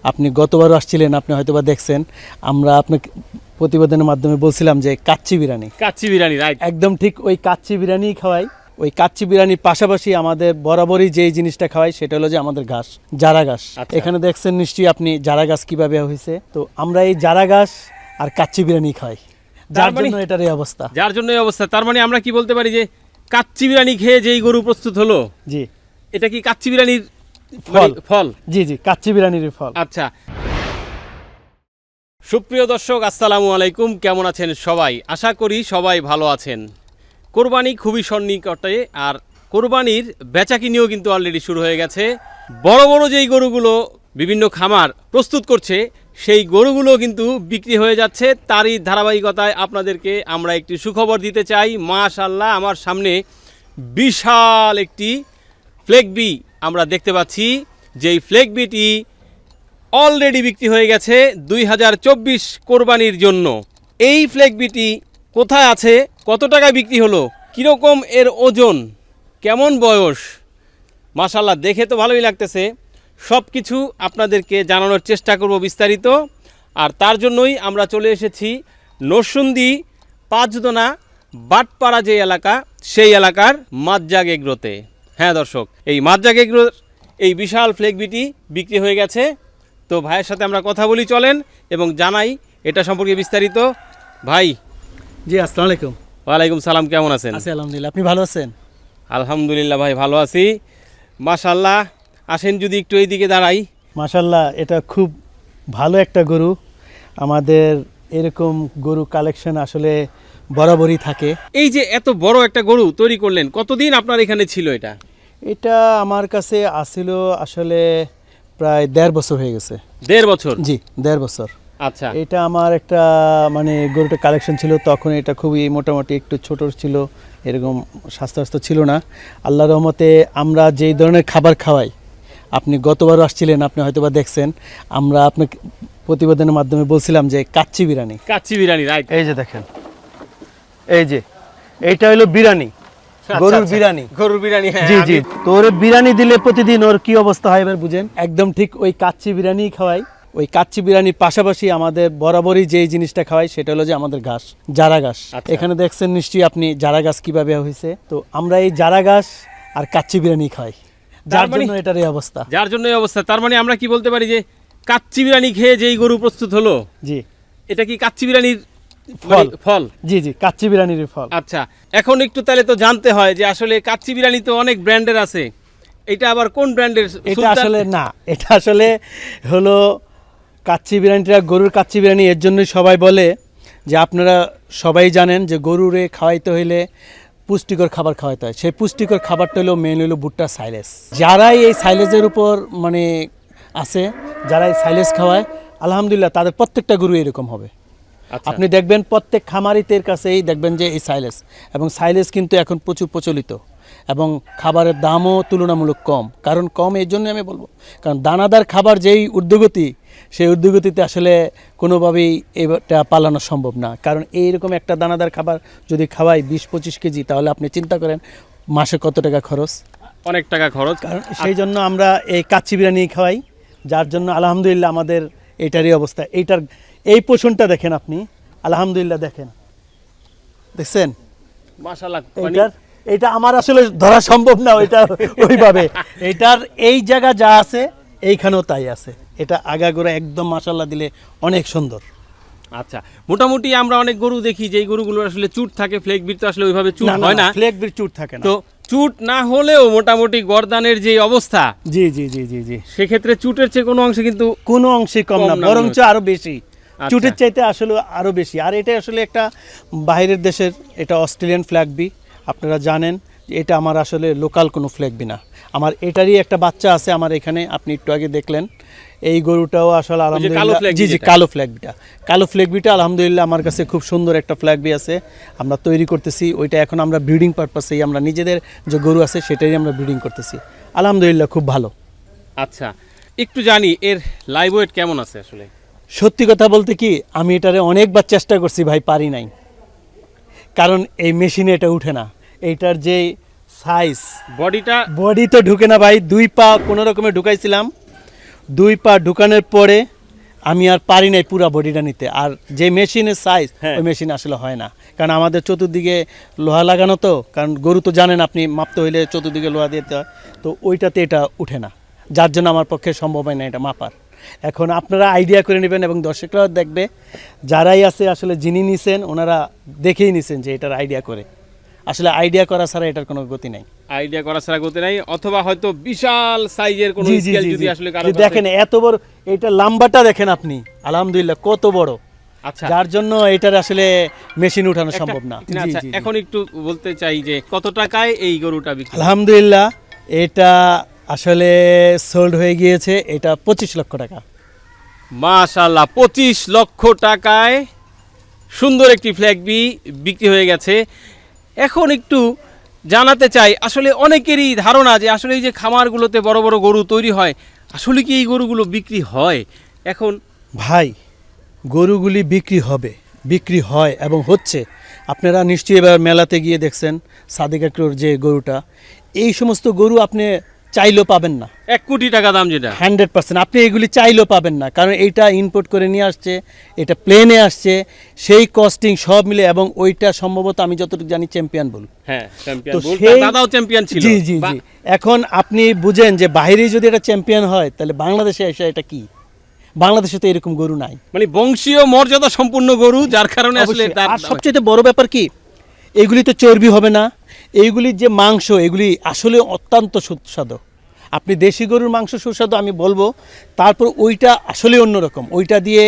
আপনি গতবারও আসছিলেন, আপনি হয়তোবা দেখছেন। আমরা আপনাকে প্রতিবেদনের মাধ্যমে বলছিলাম যে কাচ্চি বিরিয়ানি রাইট, একদম ঠিক ওই কাচ্চি বিরিয়ানি খাওয়াই। ওই কাচ্চি বিরিয়ানির পাশাপাশি আমাদের বরাবরই যেই জিনিসটা খাওয়াই সেটা হলো যে আমাদের ঘাস, জারা ঘাস। আচ্ছা। এখানে দেখছেন নিশ্চয়ই আপনি জারা ঘাস কিভাবে হয়েছে। তো আমরা এই জারা ঘাস আর কাচ্চি বিরিয়ানি খাই, যার জন্য এটার এই অবস্থা। তার মানে আমরা কি বলতে পারি যে কাচ্চি বিরিয়ানি খেয়ে যেই গরু প্রস্তুত হলো, জি, এটা কি কাচ্চি বিরিয়ানির ফল? জি জি, কাচ্চি বিরিয়ানির ফল। আচ্ছা, সুপ্রিয় দর্শক আসসালামু আলাইকুম, কেমন আছেন সবাই? আশা করি সবাই ভালো আছেন। কোরবানি খুবই সন্নিকটে, আর কোরবানির বেচাকিনিও কিন্তু অলরেডি শুরু হয়ে গেছে। বড় বড় যেই গরুগুলো বিভিন্ন খামার প্রস্তুত করছে, সেই গরুগুলো কিন্তু বিক্রি হয়ে যাচ্ছে। তারই ধারাবাহিকতায় আপনাদেরকে আমরা একটি সুখবর দিতে চাই। মাশাআল্লাহ, আমার সামনে বিশাল একটি ফ্লেগ বি আমরা দেখতে পাচ্ছি, যেই ফ্লেগ বিটি অলরেডি বিক্রি হয়ে গেছে 2024 কোরবানির জন্য। এই ফ্লেগ বিটি কোথায় আছে, কত টাকায় বিক্রি হলো, কীরকম এর ওজন, কেমন বয়স, মাশাআল্লাহ দেখে তো ভালোই লাগতেছে। সব কিছু আপনাদেরকে জানানোর চেষ্টা করব বিস্তারিত। আর তার জন্যই আমরা চলে এসেছি নরসুন্দি পাঁচদোনা বাটপাড়া যে এলাকা, সেই এলাকার মাজ্জাগ এগ্রোতে। হ্যাঁ দর্শক, এই মাজ্জাগ এগ্রোর এই বিশাল ফ্লেগ বিটি বিক্রি হয়ে গেছে। তো ভাইয়ের সাথে আমরা কথা বলি, চলেন, এবং জানাই এটা সম্পর্কে বিস্তারিত। ভাই, জি আসসালামু আলাইকুম। ওয়ালাইকুম সালাম, কেমন আছেন? আছি আলহামদুলিল্লাহ, আপনি ভালো আছেন? আলহামদুলিল্লাহ ভাই, ভালো আছি। মাশাআল্লাহ, আসেন যদি একটু এইদিকে দাঁড়াই। মাশাআল্লাহ, এটা খুব ভালো একটা গরু। আমাদের এরকম গরু কালেকশন আসলে বরাবরই থাকে। এই যে এত বড় একটা গরু তৈরি করলেন, কতদিন আপনার এখানে ছিল এটা? এটা আমার কাছে আসিল আসলে প্রায় 1.5 বছর হয়ে গেছে। 1.5 বছর? জি, 1.5 বছর। আচ্ছা, এটা আমার একটা মানে গরুটা কালেকশন ছিল, তখন এটা খুবই মোটামুটি একটু ছোট ছিল, এরকম স্বাস্থ্য ছিল না। আল্লাহর রহমতে আমরা যেই ধরনের খাবার খাওয়াই, আপনি গতবারও আসছিলেন, আপনি হয়তোবা দেখছেন। আমরা আপনাকে প্রতিবেদনের মাধ্যমে বলছিলাম যে কাচ্চি বিরিয়ানি, রাইট। এই যে দেখেন, এই যে এইটা হলো বিরিয়ানি, গরুর বিরিয়ানি। হ্যাঁ, জি জি, তো ওর বিরিয়ানি দিলে প্রতিদিন ওর কি অবস্থা হয় এবার বুঝেন। একদম ঠিক ওই কাচ্চি বিরিয়ানি খাওয়াই। ওই কাচ্চি বিরিয়ানির পাশাপাশি আমাদের বরাবরই যেই জিনিসটা খাওয়াই সেটা হলো যে আমাদের ঘাস, জারা ঘাস। এখানে দেখছেন নিশ্চয়ই আপনি জারা ঘাস কিভাবে হয়েছে। তো আমরা এই জারা ঘাস আর কাচ্চি বিরিয়ানি খাই, যার জন্য এটার এই অবস্থা। তার মানে আমরা কি বলতে পারি যে কাচ্চি বিরিয়ানি খেয়ে যেই গরু প্রস্তুত হলো, জি, এটা কি কাচ্চি বিরিয়ানির ফল? জি জি, কাচ্চি বিরিয়ানির ফল। আচ্ছা, এখন একটু তাহলে তো জানতে হয় যে আসলে কাচ্চি বিরিয়ানি তো অনেক ব্র্যান্ডের আছে, এটা আবার কোন ব্র্যান্ডের? এটা আসলে না, এটা আসলে হলো কাচ্চি বিরিয়ানিটা গরুর কাচ্চি বিরিয়ানি। এর জন্যই সবাই বলে যে আপনারা সবাই জানেন যে গরুরে খাওয়াইতে হইলে পুষ্টিকর খাবার খাওয়াইতে হয়। সেই পুষ্টিকর খাবারটা হলো মেন হলো ভুট্টার সাইলেজ। যারাই এই সাইলেজের উপর মানে আছে, যারা এই সাইলেজ খাওয়ায়, আলহামদুলিল্লাহ তাদের প্রত্যেকটা গরু এরকম হবে। আপনি দেখবেন প্রত্যেক খামারিদের কাছেই দেখবেন যে এই সাইলেজ, এবং সাইলেজ কিন্তু এখন প্রচুর প্রচলিত, এবং খাবারের দামও তুলনামূলক কম। কারণ কম এই জন্য আমি বলবো, কারণ দানাদার খাবার যেই ঊর্ধ্বগতি, সেই ঊর্ধ্বগতিতে আসলে কোনোভাবেই এটা পালানো সম্ভব না। কারণ এইরকম একটা দানাদার খাবার যদি খাওয়াই 20-25 কেজি, তাহলে আপনি চিন্তা করেন মাসে কত টাকা খরচ। অনেক টাকা খরচ। কারণ সেই জন্য আমরা এই কাচ্চি বিরিয়ানি খাওয়াই, যার জন্য আলহামদুলিল্লাহ আমাদের এইটারই অবস্থা। এই পোষণটা দেখেন আপনি, আলহামদুলিল্লাহ দেখছেন মাশাআল্লাহ। এটা আমার আসলে ধরা সম্ভব না ওইটা ওইভাবে। এটার এই জায়গা যা আছে এইখানেও তাই আছে। এটা আগাগোড়া একদম মাশাআল্লাহ দিলে অনেক সুন্দর। আচ্ছা, মোটামুটি আমরা অনেক গরু দেখি যেই গরুগুলো আসলে চুট থাকে, ফ্লেগ বিট তো আসলে ওইভাবে চুট হয় না। ফ্লেগ বিট চুট থাকে না। তো চুট না হলেও মোটামুটি গর্দানের যে অবস্থা, জি জি জি জি জি, সেক্ষেত্রে চুটের চেয়ে কোনো অংশে কিন্তু কোনো অংশে কম না, বরঞ্চ আরো বেশি। চুটের চাইতে আসলে আরো বেশি। আর এটা আসলে একটা বাইরের দেশের, এটা অস্ট্রেলিয়ান ফ্ল্যাগ বি। আপনারা জানেন এটা আমার আসলে লোকাল কোনো ফ্ল্যাগ বি না। আমার এটারই একটা বাচ্চা আছে আমার এখানে, আপনি একটু আগে দেখলেন। এই গরুটাও আসলে আলহামদুলিল্লাহ, জি জি, কালো ফ্ল্যাগ বিটা আলহামদুলিল্লাহ আমার কাছে খুব সুন্দর একটা ফ্ল্যাগ বি আছে, আমরা তৈরি করতেছি। ওইটা এখন আমরা ব্রিডিং পারপাসেই, আমরা নিজেদের যে গরু আছে সেটাই আমরা ব্রিডিং করতেছি, আলহামদুলিল্লাহ খুব ভালো। আচ্ছা, একটু জানি এর লাইভ ওয়েট কেমন আছে আসলে? সত্যি কথা বলতে কি, আমি এটারে অনেকবার চেষ্টা করছি ভাই, পারি নাই। কারণ এই মেশিনে এটা উঠে না। এইটার যে সাইজ, বডি তো ঢুকে না ভাই। 2 পা কোনো রকমে ঢুকাইছিলাম, 2 পা ঢুকানোর পরে আমি আর পারি নাই পুরো বডিটা নিতে, আর যে মেশিনের সাইজ হ্যাঁ। ওই মেশিন আসলে হয় না, কারণ আমাদের চতুর্দিকে লোহা লাগানো, তো কারণ গরু তো জানেন আপনি মাপতে হইলে চতুর্দিকে লোহা দিতে হয়, তো ওইটাতে এটা উঠে না, যার জন্য আমার পক্ষে সম্ভব হয় না এটা মাপার। এখন আপনারা আইডিয়া করে নেবেন এবং দর্শকরাও দেখবে, যারাই আছে আসলে যিনি নিছেন ওনারা দেখেই নিছেন যে এটার আইডিয়া করে, আসলে আইডিয়া করা ছাড়া এটার কোনো গতি নাই। আইডিয়া করা ছাড়া গতি নাই, অথবা হয়তো বিশাল সাইজের কোনো জি জি স্কেল জি যদি জি। আসলে কারো যে দেখেন এত বড়, এটা লম্বাটা দেখেন আপনি, আলহামদুলিল্লাহ কত বড়, আচ্ছা যার জন্য এটার আসলে মেশিন উঠানো একটা- সম্ভব না। জি, আচ্ছা জি, জি। এখন একটু বলতে চাই যে কত টাকায় এই গরুটা বিক্রি? আলহামদুলিল্লাহ এটা আসলে সোল্ড হয়ে গিয়েছে, এটা 25 লক্ষ টাকা। মাশাআল্লাহ, 25 লক্ষ টাকায় সুন্দর একটি ফ্ল্যাগবি বিক্রি হয়ে গেছে। এখন একটু জানাতে চাই, আসলে অনেকেরই ধারণা যে আসলে এই যে খামারগুলোতে বড় বড় গরু তৈরি হয়, আসলে কি এই গরুগুলো বিক্রি হয়? এখন ভাই, গরুগুলি বিক্রি হবে, বিক্রি হয় এবং হচ্ছে। আপনারা নিশ্চয়ই এবার মেলাতে গিয়ে দেখছেন সাদিক একরোর যে গরুটা, এই সমস্ত গরু আপনি চাইলেও পাবেন না। 1 কোটি টাকা দাম যেটা, 100% আপনি এগুলি চাইলেও পাবেন না, কারণ এইটা ইম্পোর্ট করে নিয়ে আসছে, এটা প্লেনে আসছে, সেই কস্টিং সব মিলে, এবং ওইটা সম্ভবত আমি যতটুকু জানি চ্যাম্পিয়ন বল। হ্যাঁ চ্যাম্পিয়ন তো বুল, সেই দাদাও চ্যাম্পিয়ন ছিল। জি জি জি। এখন আপনি বুঝেন যে বাইরে যদি এটা চ্যাম্পিয়ন হয়, তাহলে বাংলাদেশে এসে এটা কি? বাংলাদেশে তো এরকম গরু নাই। মানে বংশীয় মর্যাদা সম্পূর্ণ গরু, যার কারণে আসলে অবশ্যই। তার আর সবচেয়ে বড় ব্যাপার কি, এগুলি তো চর্বি হবে না, এইগুলির যে মাংস এগুলি আসলে অত্যন্ত সুস্বাদু। আপনি দেশি গরুর মাংস সুস্বাদু আমি বলবো, তারপর ওইটা আসলে অন্যরকম। ওইটা দিয়ে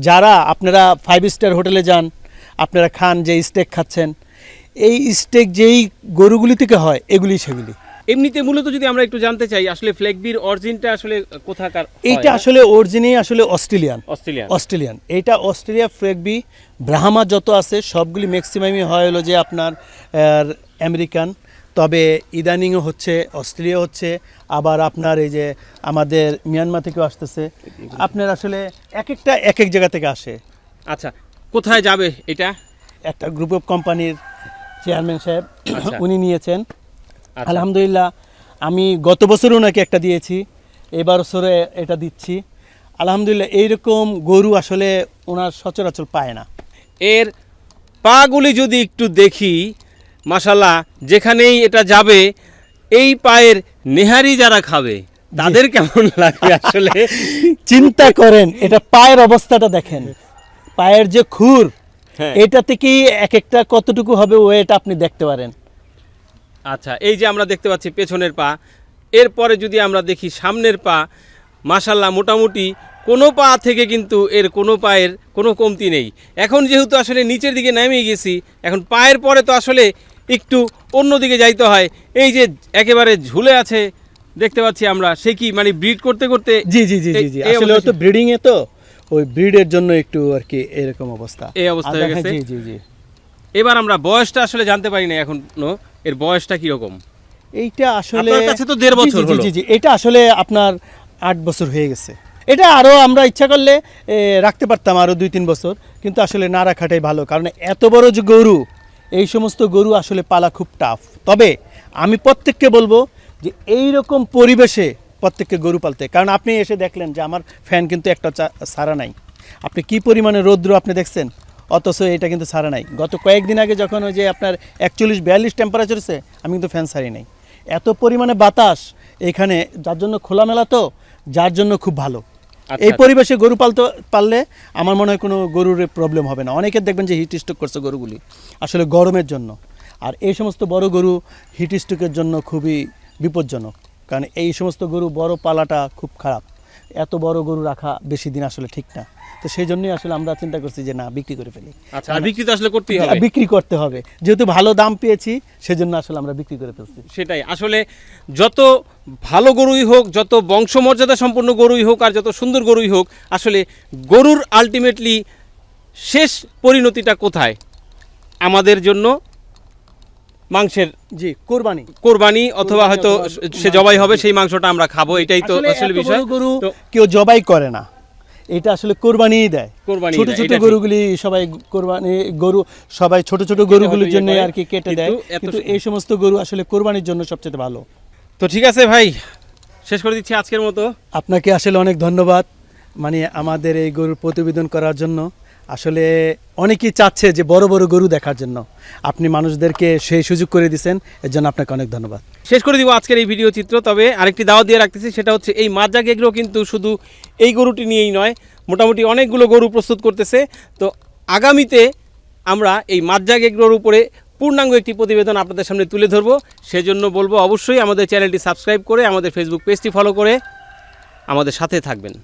যারা আপনারা 5 স্টার হোটেলে যান, আপনারা খান, যে স্টেক খাচ্ছেন, এই স্টেক যেই গরুগুলি থেকে হয় এগুলি সেগুলি। এমনিতে মূলত যদি আমরা একটু জানতে চাই, আসলে ফ্ল্যাগবির অরিজিনটা আসলে কোথাকার হয়? এইটা আসলে অরিজিনই আসলে অস্ট্রেলিয়ান। অস্ট্রেলিয়ান। অস্ট্রেলিয়ান, এইটা অস্ট্রেলিয়া ফ্রেগবি, ব্রাহ্মা যত আছে সবগুলি ম্যাক্সিমামই হয় হলো যে আপনার আমেরিকান, তবে ইদানিংও হচ্ছে অস্ট্রেলিয়া হচ্ছে, আবার আপনার এই যে আমাদের মিয়ানমার থেকেও আসতেছে। আপনার আসলে এক একটা এক এক জায়গা থেকে আসে। আচ্ছা, কোথায় যাবে এটা? একটা গ্রুপ অফ কোম্পানির চেয়ারম্যান সাহেব আচ্ছা। উনি নিয়েছেন। আচ্ছা। আলহামদুলিল্লাহ, আমি গত বছরও ওনাকে একটা দিয়েছি, এবার বছরে এটা দিচ্ছি। আলহামদুলিল্লাহ, এইরকম গরু আসলে ওনার সচরাচর পায় না। এর পাগুলি যদি একটু দেখি, মাশাল্লাহ, যেখানেই এটা যাবে এই পায়ের নেহারি যারা খাবে তাদের কেমন লাগবে আসলে? চিন্তা করেন, এটা পায়ের অবস্থাটা দেখেন, পায়ের যে খুর, হ্যাঁ। এটা থেকেই এক একটা কতটুকু হবে ওয়েট আপনি দেখতে পারেন। আচ্ছা, এই যে আমরা দেখতে পাচ্ছি পেছনের পা, এরপরে যদি আমরা দেখি সামনের পা, মাশাল্লাহ, মোটামুটি কোনো পা থেকে কিন্তু এর কোনো পায়ের কোনো কমতি নেই। এখন যেহেতু আসলে নিচের দিকে নেমে গেছি, এখন পায়ের পরে তো আসলে একটু অন্যদিকে যাইতে হয়। এই যে একেবারে ঝুলে আছে দেখতে পাচ্ছি আমরা, সে কি মানে ব্রিড করতে করতে? জি জি জি জি জি, এই আসলে ও অবস্থা- তো ব্রিডিং এ, তো ওই ব্রিডের জন্য একটু আর কি এরকম অবস্থা। এই অবস্থা আর হয়ে দেখেন, গেছে। জি জি জি। এবার আমরা বয়সটা আসলে জানতে পারি না এখনো, এর বয়সটা কিরকম? এইটা আসলে আপনার কাছে তো 1.5 বছর জি, জি, হলো। জি জি, এটা আসলে আপনার 8 বছর হয়ে গেছে। এটা আরো আমরা ইচ্ছা করলে রাখতে পারতাম আরো 2-3 বছর, কিন্তু আসলে না রাখাটাই ভালো, কারণ এত বড় যে গরু, এই সমস্ত গরু আসলে পালা খুব টাফ। তবে আমি প্রত্যেককে বলবো যে এই রকম পরিবেশে প্রত্যেককে গরু পালতে, কারণ আপনি এসে দেখলেন যে আমার ফ্যান কিন্তু একটা সারা নাই, আপনি কি পরিমাণে রৌদ্র আপনি দেখছেন, অথচ এটা কিন্তু ছাড়া নাই। গত কয়েকদিন আগে যখন ওই যে আপনার 41-42 টেম্পারেচার হচ্ছে, আমি কিন্তু ফ্যান ছাড়ি নাই, এত পরিমাণে বাতাস এখানে, যার জন্য খোলামেলা, তো যার জন্য খুব ভালো। আচ্ছা, এই পরিবেশে গরু পাললে আমার মনে হয় কোনো গরুর প্রবলেম হবে না। অনেকের দেখবেন যে হিট স্ট্রোক করছে গরুগুলি আসলে গরমের জন্য, আর এই সমস্ত বড় গরু হিট স্ট্রোকের জন্য খুবই বিপজ্জনক, কারণ এই সমস্ত গরু বড় পালাটা খুব খারাপ, এত বড় গরু রাখা বেশি দিন আসলে ঠিক না। তো সেই জন্যই আসলে আমরা চিন্তা করছি যে না, বিক্রি করে ফেলি। আচ্ছা, আর বিক্রি তো আসলে করতেই হবে। বিক্রি করতে হবে, যেহেতু ভালো দাম পেয়েছি সেজন্য আসলে আমরা বিক্রি করে ফেলছি। সেটাই আসলে, যত ভালো গরুই হোক, যত বংশমর্যাদা সম্পন্ন গরুই হোক, আর যত সুন্দর গরুই হোক, আসলে গরুর আলটিমেটলি শেষ পরিণতিটা কোথায়? আমাদের জন্য মাংসের জি, কোরবানি। কোরবানি, অথবা হয়তো অথবা সে জবাই হবে, সেই মাংসটা আমরা খাবো, এটাই তো আসলে এত বিষয়। বড় গরু তো কেউ জবাই করে না, এটা আসলে কোরবানিই দেয়। কোরবানি ছোট দেয়, ছোট এটা ঠিক। গরুগুলি সবাই কোরবানি, গরু সবাই ছোট ছোট গরুগুলির হয়তো জন্য ইয়ে করে, আর কি কেটে দেয়, কিন্তু এত কিন্তু এই সমস্ত গরু আসলে কোরবানির জন্য সবচেয়ে ভালো। তো ঠিক আছে ভাই, শেষ করে দিচ্ছি আজকের মতো। আপনাকে আসলে অনেক ধন্যবাদ, মানে আমাদের এই গরুর প্রতিবেদন করার জন্য। আসলে অনেকেই চাচ্ছে যে বড় বড় গরু দেখার জন্য, আপনি মানুষদেরকে সেই সুযোগ করে দিয়েছেন, এর জন্য আপনাকে অনেক ধন্যবাদ। শেষ করে দিব আজকের এই ভিডিও চিত্র। তবে আরেকটি দাওয়াত দিয়ে রাখতেছি, সেটা হচ্ছে এই মাজ্জাক এগ্রো কিন্তু শুধু এই গরুটি নিয়েই নয়, মোটামুটি অনেকগুলো গরু প্রস্তুত করতেছে। তো আগামীতে আমরা এই মাজ্জাক এগ্রোর উপরে পূর্ণাঙ্গ একটি প্রতিবেদন আপনাদের সামনে তুলে ধরবো। সেজন্য বলবো অবশ্যই আমাদের চ্যানেলটি সাবস্ক্রাইব করে আমাদের ফেসবুক পেজটি ফলো করে আমাদের সাথে থাকবেন।